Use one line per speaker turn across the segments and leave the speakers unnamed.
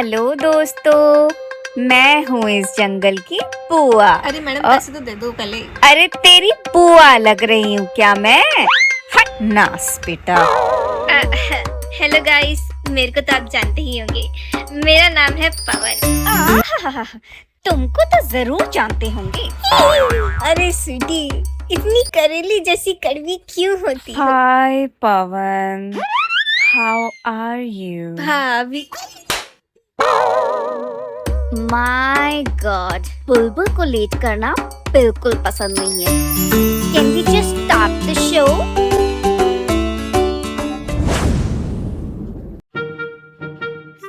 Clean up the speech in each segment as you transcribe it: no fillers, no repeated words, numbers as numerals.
Hello दोस्तों, मैं हूँ इस जंगल की बुआ।
अरे मैडम पैसे तो दे दो पहले।
अरे तेरी बुआ लग रही हूँ क्या मैं? हट नास बेटा।
हेलो गाइस, मेरे को तो आप जानते ही होंगे, मेरा नाम है पवन।
तुमको तो जरूर जानते होंगे।
अरे स्वीटी, इतनी करेली जैसी कड़वी क्यों होती है?
Hi Pawan, how are you?
भाभी,
माय गॉड, बुलबुल को लेट करना बिल्कुल पसंद नहीं है। Can we just start the show?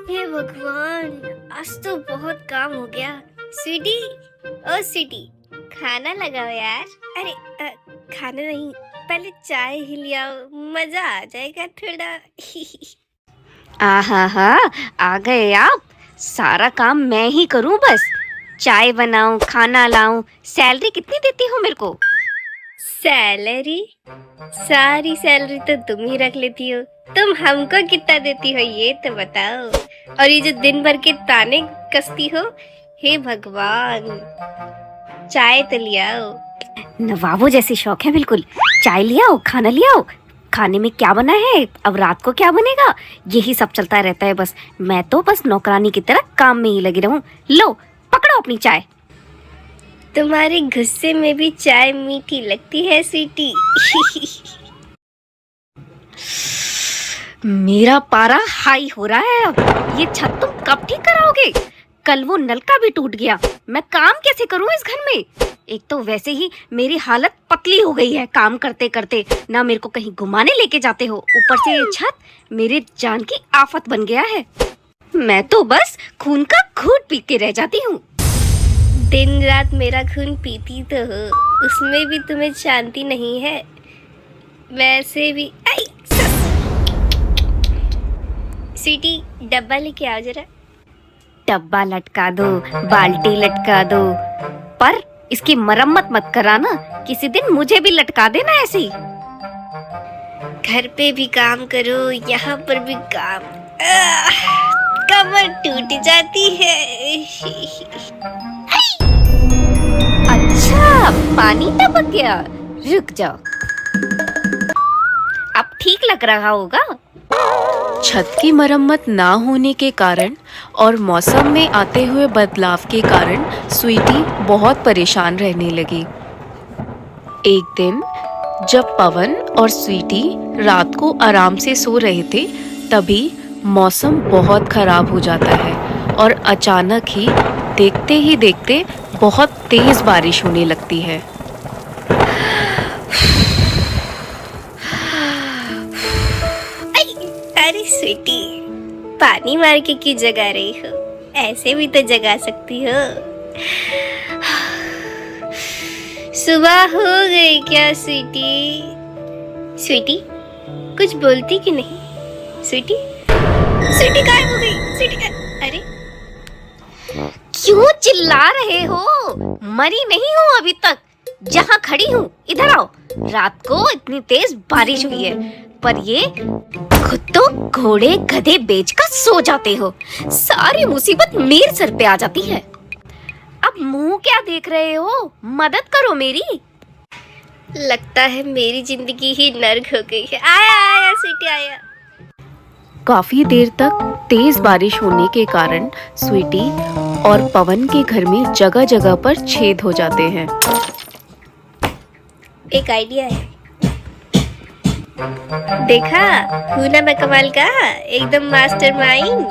हे भगवान, आज तो बहुत काम हो गया। स्वीटी, ओ स्वीटी, खाना लगाओ यार। अरे खाना नहीं, पहले चाय ही लिया, मजा आ जाएगा थोड़ा।
आहा, आ गए आप। सारा काम मैं ही करूं बस। चाय बनाऊं, खाना लाऊं। सैलरी कितनी देती हो मेरे को?
सैलरी? सारी सैलरी तो तुम ही रख लेती हो। तुम हमको कितना देती हो ये तो बताओ। और ये जो दिन भर के ताने कसती हो, हे भगवान, चाय तो ले आओ।
नवाबों जैसे शौक है बिल्कुल। चाय ले आओ, खाना ले आओ। खाने में क्या बना है, अब रात को क्या बनेगा, यही सब चलता रहता है बस। मैं तो बस नौकरानी की तरह काम में ही लगी रहूं। लो पकड़ो अपनी चाय।
तुम्हारे गुस्से में भी चाय मीठी लगती है स्वीटी।
मेरा पारा हाई हो रहा है अब। ये छत तुम कब ठीक कराओगे? कल वो नलका भी टूट गया। मैं काम कैसे करूं इस घर में? एक तो वैसे ही मेरी हालत पतली हो गई है काम करते करते। ना मेरे को कहीं घुमाने लेके जाते हो, ऊपर से ये छत मेरे जान की आफत बन गया है। मैं तो बस खून का घूंट पी के रह जाती हूँ।
दिन रात मेरा खून पीती तो हो, उसमें भी तुम्हें शांति नहीं है। वैसे भी स्वीटी, डब्बा लेके आओ जरा।
डब्बा लटका दो, बाल्टी लटका दो, पर इसकी मरम्मत मत कराना। किसी दिन मुझे भी लटका देना ऐसे ही।
घर पे भी काम करो, यहाँ पर भी काम। कमर टूट जाती है।
अच्छा, पानी टपक गया। रुक जाओ, अब ठीक लग रहा होगा।
छत की मरम्मत ना होने के कारण और मौसम में आते हुए बदलाव के कारण स्वीटी बहुत परेशान रहने लगी। एक दिन जब पवन और स्वीटी रात को आराम से सो रहे थे, तभी मौसम बहुत खराब हो जाता है और अचानक ही देखते ही देखते बहुत तेज बारिश होने लगती है।
अरे स्वीटी, पानी मार के क्यों जगा रही हो? ऐसे भी तो जगा सकती हो। सुबह हो गई क्या स्वीटी? स्वीटी, कुछ बोलती कि नहीं? स्वीटी, स्वीटी गायब हो गई। स्वीटी, अरे
क्यों चिल्ला रहे हो? मरी नहीं हूँ अभी तक। जहाँ खड़ी हूँ इधर आओ। रात को इतनी तेज बारिश हुई है, पर ये खुद तो घोड़े गधे बेचकर सो जाते हो। सारी मुसीबत मेरे सर पे आ जाती है। अब मुंह क्या देख रहे हो? मदद करो मेरी।
लगता है मेरी जिंदगी ही नर्क हो गई है। आया स्वीटी आया।
काफी देर तक तेज बारिश होने के कारण स्वीटी और पवन के घर में जगह जगह पर छेद हो जाते हैं।
एक आइडिया है। देखा, हूं ना मैं कमाल का, एकदम मास्टरमाइंड।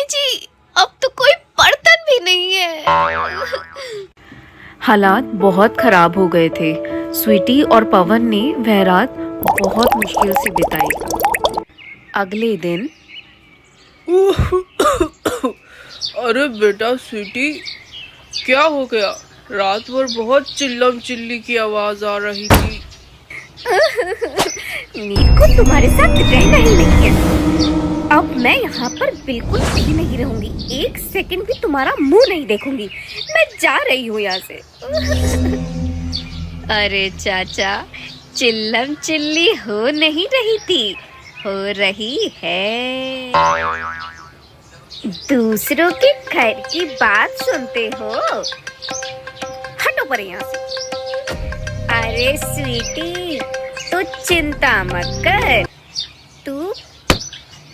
जी, अब तो कोई बर्तन भी नहीं है।
हालात बहुत खराब हो गए थे। स्वीटी और पवन ने वह रात बहुत मुश्किल से बिताई। अगले दिन
अरे बेटा स्वीटी, क्या हो गया? रात भर बहुत चिल्लम चिल्ली की आवाज आ रही थी।
मेरे को तुम्हारे साथ रहना ही नहीं है। अब मैं यहाँ पर बिल्कुल भी नहीं रहूंगी। एक सेकंड भी तुम्हारा मुंह नहीं देखूंगी। मैं जा रही हूँ यहाँ से। अरे चाचा, चिल्लम चिल्ली हो नहीं रही थी,
हो रही है। दूसरों के घर की बात सुनते हो?
हटो पर यहाँ से।
अरे स्वीटी, तू चिंता मत कर।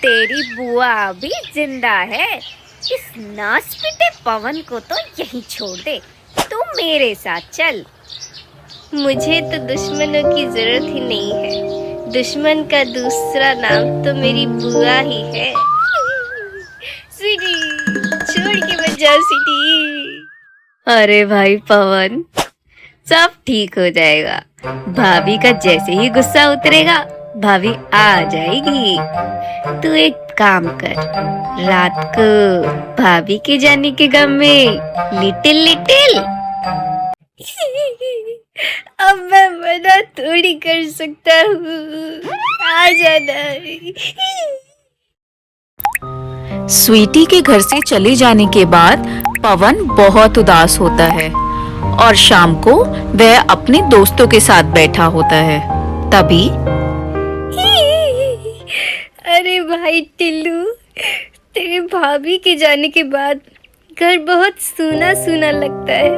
तेरी बुआ भी जिंदा है।
इस नासपीटे पवन को तो यहीं छोड़ दे, तू मेरे साथ चल।
मुझे तो दुश्मनों की जरूरत ही नहीं है। दुश्मन का दूसरा नाम तो मेरी बुआ ही है। स्वीटी, छोड़ के मत जाओ स्वीटी।
अरे भाई पवन, सब ठीक हो जाएगा। भाभी का जैसे ही गुस्सा उतरेगा, भाभी आ जाएगी। तू एक काम कर, रात को भाभी के जाने के गम में लिटिल लिटिल।
अब मैं मना थोड़ी कर सकता हूँ, आ जाना।
स्वीटी के घर से चले जाने के बाद पवन बहुत उदास होता है और शाम को वह अपने दोस्तों के साथ बैठा होता है। तभी
अरे भाई टिल्लू, तेरे भाभी के जाने के बाद घर बहुत सूना सूना लगता है।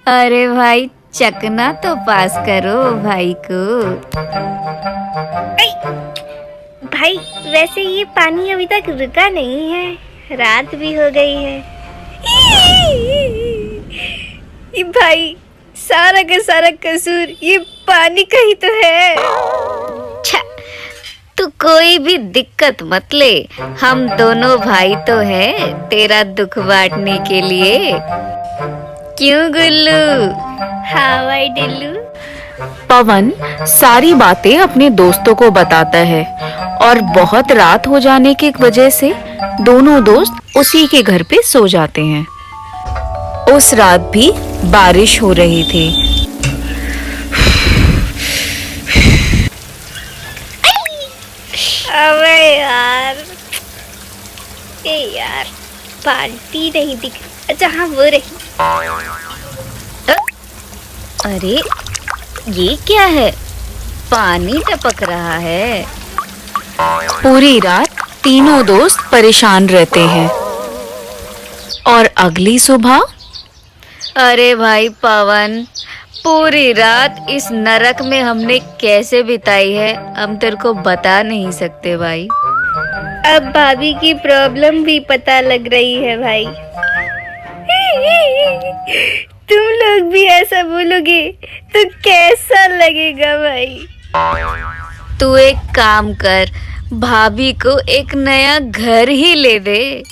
अरे भाई चकना तो पास करो भाई को।
भाई वैसे ये पानी अभी तक रुका नहीं है, रात भी हो गई है। ये भाई सारा का सारा कसूर ये पानी का ही तो है।
छा, तू कोई भी दिक्कत मत ले, हम दोनों भाई तो हैं तेरा दुख बांटने के लिए। क्यों गुल्लू?
हाँ भाई टिल्लू।
पवन सारी बातें अपने दोस्तों को बताता है और बहुत रात हो जाने की वजह से दोनों दोस्त उसी के घर पे सो जाते हैं। उस रात भी बारिश हो रही थी।
अबे यार, यार बाल्टी नहीं दिख। अच्छा हाँ, वो रही।
अरे ये क्या है? पानी टपक रहा है।
पूरी रात तीनों दोस्त परेशान रहते हैं और अगली सुबह
अरे भाई पवन, पूरी रात इस नरक में हमने कैसे बिताई है हम तेरे को बता नहीं सकते भाई।
अब भाभी की प्रॉब्लम भी पता लग रही है भाई। तुम लोग भी ऐसा बोलोगे तो कैसा लगेगा भाई?
तू एक काम कर, भाभी को एक नया घर ही ले दे।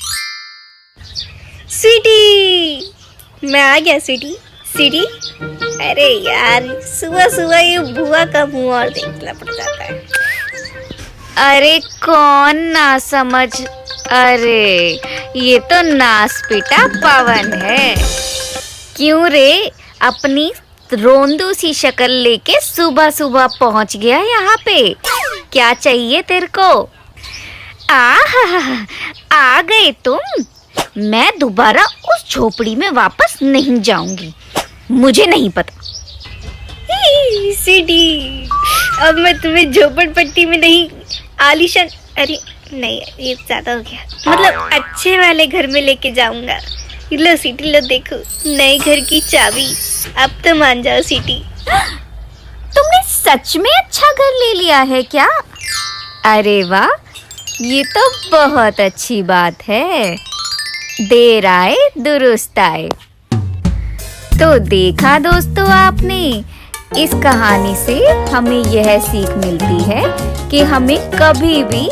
स्वीटी, मैं आ गया स्वीटी। स्वीटी, अरे यार सुबह सुबह ये बुआ का मुंह और देखना पड़ जाता है।
अरे कौन ना समझ, अरे ये तो नासपीटा पवन है। क्यों रे, अपनी रोंदू सी शक्ल लेके सुबह सुबह पहुंच गया यहाँ पे? क्या चाहिए तेरे को? आ गए तुम। मैं दोबारा उस झोपड़ी में वापस नहीं जाऊंगी, मुझे नहीं पता।
स्वीटी, अब मैं तुम्हें झोपड़पट्टी में नहीं, आलीशान, अरे नहीं ये ज्यादा हो गया, मतलब अच्छे वाले घर में लेके जाऊंगा। लो स्वीटी, लो देखो नए घर की चाबी। अब तो मान जाओ स्वीटी।
तुमने सच में अच्छा घर ले लिया है क्या? अरे वाह, ये तो बहुत अच्छी बात है। देर आए दुरुस्त आए। तो देखा दोस्तों आपने, इस कहानी से हमें यह सीख मिलती है कि हमें कभी भी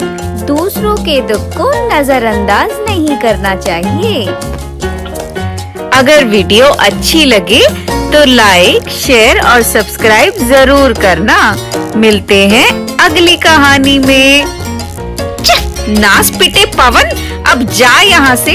दूसरों के दुख को नजरअंदाज नहीं करना चाहिए। अगर वीडियो अच्छी लगे तो लाइक, शेयर और सब्सक्राइब जरूर करना। मिलते हैं अगली कहानी में। नास पिटे पवन, अब जा यहाँ से।